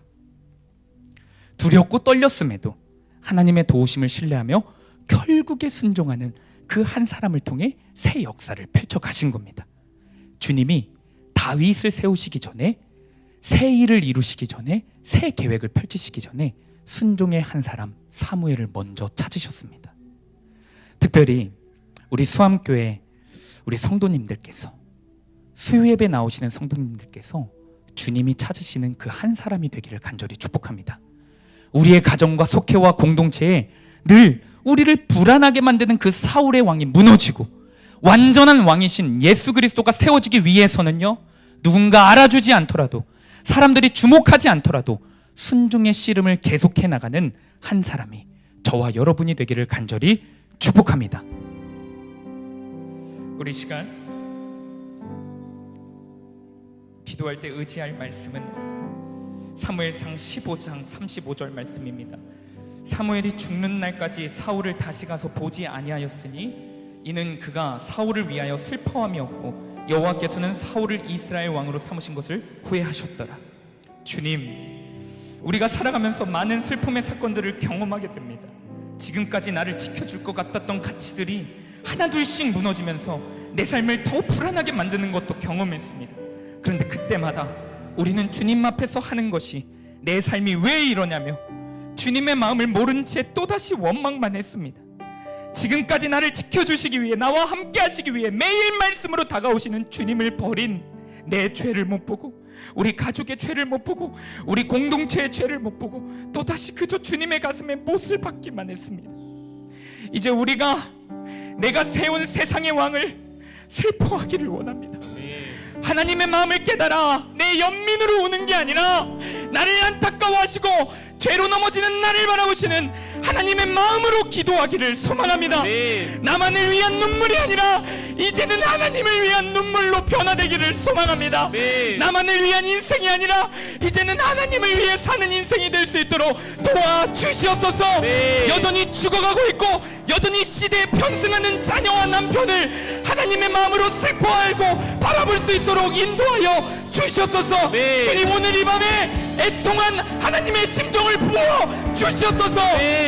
S1: 두렵고 떨렸음에도 하나님의 도우심을 신뢰하며 결국에 순종하는 그 한 사람을 통해 새 역사를 펼쳐 가신 겁니다. 주님이 다윗을 세우시기 전에, 새 일을 이루시기 전에, 새 계획을 펼치시기 전에 순종의 한 사람 사무엘을 먼저 찾으셨습니다. 특별히 우리 수암교회 우리 성도님들께서, 수요예배 나오시는 성도님들께서 주님이 찾으시는 그 한 사람이 되기를 간절히 축복합니다. 우리의 가정과 속회와 공동체에 늘 우리를 불안하게 만드는 그 사울의 왕이 무너지고 완전한 왕이신 예수 그리스도가 세워지기 위해서는요, 누군가 알아주지 않더라도, 사람들이 주목하지 않더라도 순종의 씨름을 계속해 나가는 한 사람이 저와 여러분이 되기를 간절히 축복합니다. 우리 시간 기도할 때 의지할 말씀은 사무엘상 15장 35절 말씀입니다. 사무엘이 죽는 날까지 사울을 다시 가서 보지 아니하였으니 이는 그가 사울을 위하여 슬퍼함이었고 여호와께서는 사울을 이스라엘 왕으로 삼으신 것을 후회하셨더라. 주님, 우리가 살아가면서 많은 슬픔의 사건들을 경험하게 됩니다. 지금까지 나를 지켜줄 것 같았던 가치들이 하나둘씩 무너지면서 내 삶을 더 불안하게 만드는 것도 경험했습니다. 그런데 그때마다 우리는 주님 앞에서 하는 것이 내 삶이 왜 이러냐며 주님의 마음을 모른 채 또다시 원망만 했습니다. 지금까지 나를 지켜주시기 위해, 나와 함께 하시기 위해 매일 말씀으로 다가오시는 주님을 버린 내 죄를 못 보고, 우리 가족의 죄를 못 보고, 우리 공동체의 죄를 못 보고 또다시 그저 주님의 가슴에 못을 박기만 했습니다. 이제 우리가 내가 세운 세상의 왕을 슬퍼하기를 원합니다. 하나님의 마음을 깨달아 내 연민으로 우는 게 아니라 나를 안타까워하시고 죄로 넘어지는 나를 바라보시는 하나님의 마음으로 기도하기를 소망합니다. 나만을 위한 눈물이 아니라 이제는 하나님을 위한 눈물로 변화되기를 소망합니다. 나만을 위한 인생이 아니라 이제는 하나님을 위해 사는 인생이 될 수 있도록 도와주시옵소서. 여전히 죽어가고 있고 여전히 시대에 편승하는 자녀와 남편을 하나님의 마음으로 슬퍼하고 바라볼 수 있도록 인도하여 주시옵소서. 주님, 오늘 이 밤에 애통한 하나님의 심정을 부어 주시옵소서.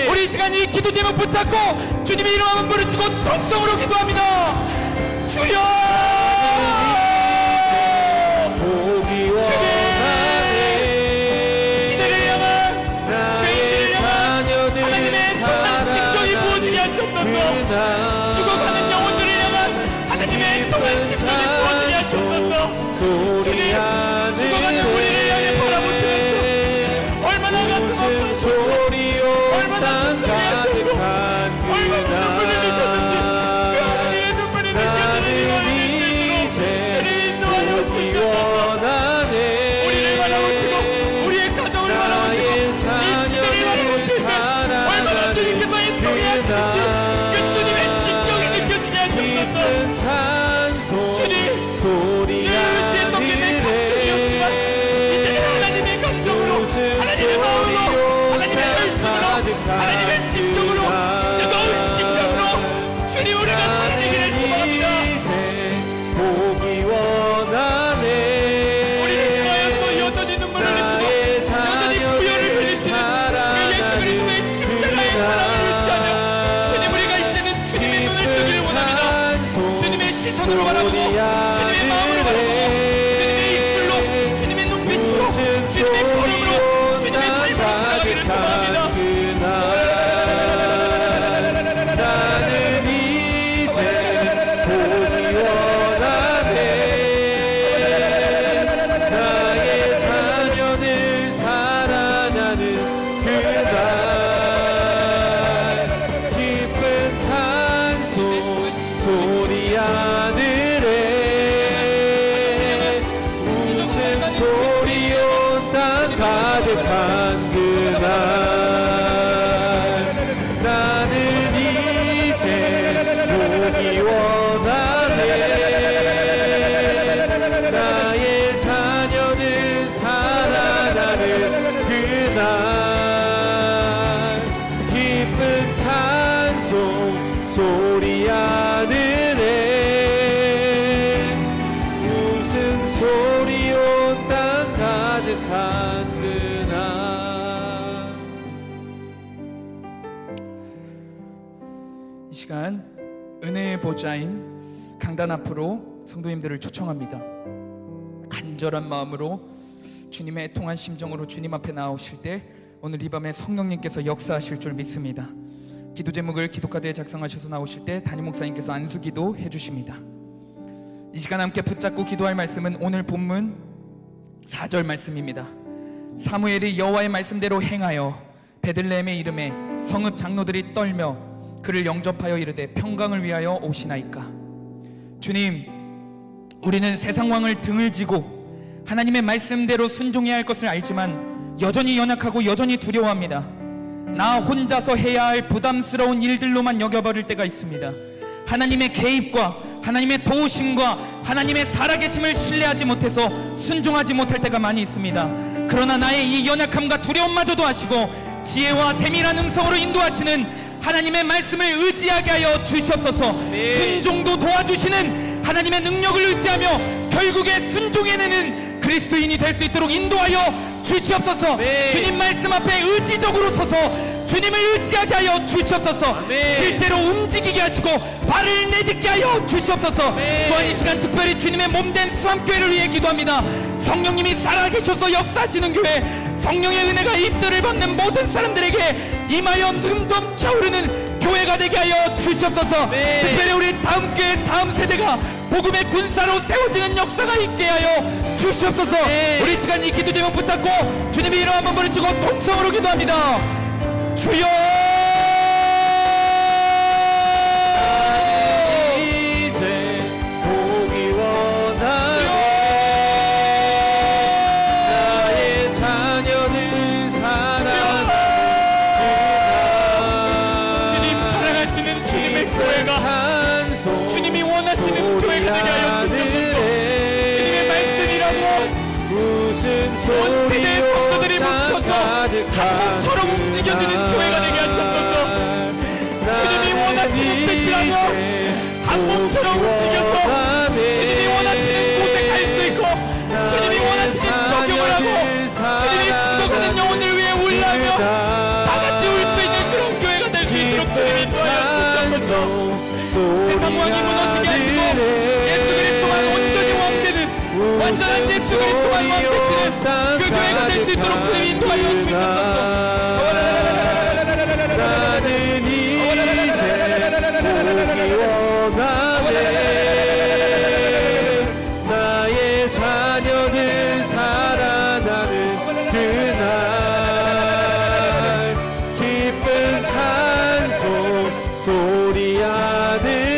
S1: 우리 이 시간 이 기도 제목 붙잡고 주님의 이름 한번 부르짖고 통성으로 기도합니다. 주여, 주님, 시대를 향한 죄인들을 향한 하나님의 애통한 심정이 부어지게 하시옵소서. 죽어가는 영혼들을 향한 하나님의 애통한 심정이 부어지게 하시옵소서. 주님, 죽어가는 우리를 향해 바라보시면서 얼마나 가슴 아프고 얼마나 가득한 얼마나 눈물을 흘리셨는지 그 하나님의 눈물이 느껴지는 이만한 주님 인도하여 주시옵소서. 우리를 바라보시고 우리의 가정을 바라보시고 이 시대를 바라보시고 얼마나 주님께서 인도해 하시는지 그 주님의 심정이 느껴지게 하셨소서. 주님, 늘 의지했던 게 내 감정이었지만 이제는 하나님의 감정으로, 하나님의 마음으로, 하나님의 열심으로, 하나님의 심정으로, 뜨거운 심정으로 주님 우리가 살아내기를 소망합니다. 우리를 위하여 또 여전히 눈물을 흘리시고 여전히 부혈을 흘리시는 그 예수 그리스도의 십자가의 사랑을 의지하며 주님, 우리가 이제는 주님의 눈을 뜨기를 원합니다. 주님의 시선으로 바라보고 주님의 마음으로 바라보고 주님의 입술로
S2: 소리 하늘에 웃음소리 온 땅 가득한 그날.
S1: 이 시간 은혜의 보좌인 강단 앞으로 성도님들을 초청합니다. 간절한 마음으로 주님의 애통한 심정으로 주님 앞에 나오실 때 오늘 이 밤에 성령님께서 역사하실 줄 믿습니다. 기도 제목을 기도카드에 작성하셔서 나오실 때 담임 목사님께서 안수기도 해주십니다. 이 시간 함께 붙잡고 기도할 말씀은 오늘 본문 4절 말씀입니다. 사무엘이 여호와의 말씀대로 행하여 베들레헴의 이름에 성읍 장로들이 떨며 그를 영접하여 이르되 평강을 위하여 오시나이까. 주님, 우리는 세상 왕을 등을 지고 하나님의 말씀대로 순종해야 할 것을 알지만 여전히 연약하고 여전히 두려워합니다. 나 혼자서 해야 할 부담스러운 일들로만 여겨버릴 때가 있습니다. 하나님의 개입과 하나님의 도우심과 하나님의 살아계심을 신뢰하지 못해서 순종하지 못할 때가 많이 있습니다. 그러나 나의 이 연약함과 두려움마저도 아시고 지혜와 세밀한 음성으로 인도하시는 하나님의 말씀을 의지하게 하여 주시옵소서. 순종도 도와주시는 하나님의 능력을 의지하며 결국에 순종해내는 그리스도인이 될 수 있도록 인도하여 주시옵소서. 주님 말씀 앞에 의지적으로 서서 주님을 의지하게 하여 주시옵소서. 실제로 움직이게 하시고 발을 내딛게 하여 주시옵소서. 또한 이 시간 특별히 주님의 몸된 수암교회를 위해 기도합니다. 성령님이 살아계셔서 역사하시는 교회, 성령의 은혜가 입들을 받는 모든 사람들에게 임하여 눈동 차오르는 교회가 되게 하여 주시옵소서. 특별히 우리 다음 교회 다음 세대가 복음의 군사로 세워지는 역사가 있게 하여 주시옵소서. 우리 시간 이 기도 제목 붙잡고 주님의 이름 한번 부르시고 통성으로 기도합니다. 주여,
S2: 이제 보기 원하네. 나의 자녀들 사랑하는
S1: 주님 사랑하시는 주님의 교회가 주님이 원하시는 교회가 되게 하여 주시옵소서. 주님의 말씀이라고 온 세대의 성도들이 뭉쳐서 한 몸처럼 움직여지는 교회가 되게 하셨소서. 주님이 원하시는 뜻이라며 한 몸처럼 움직여서 주님이 원하시는 곳에 갈 수 있고 주님이 원하시는 적용을 하고 주님이 죽어가는 영혼을 위해 울라며 다같이 울 수 있는 그런 교회가 될 수 있도록 주님이 도와여 주시옵소서. 세상 왕이 무너지게 하시고 예수 그리스도만 온전히 왕되는 완전한 예수 그리스도만 왕되시는 그 교회가 될 수 있도록 주님이 인도하여 주시옵소서.
S2: 나는 이제 보기 원하네. 나의 자녀들 살아나는 그날 기쁜 찬송 소리 하늘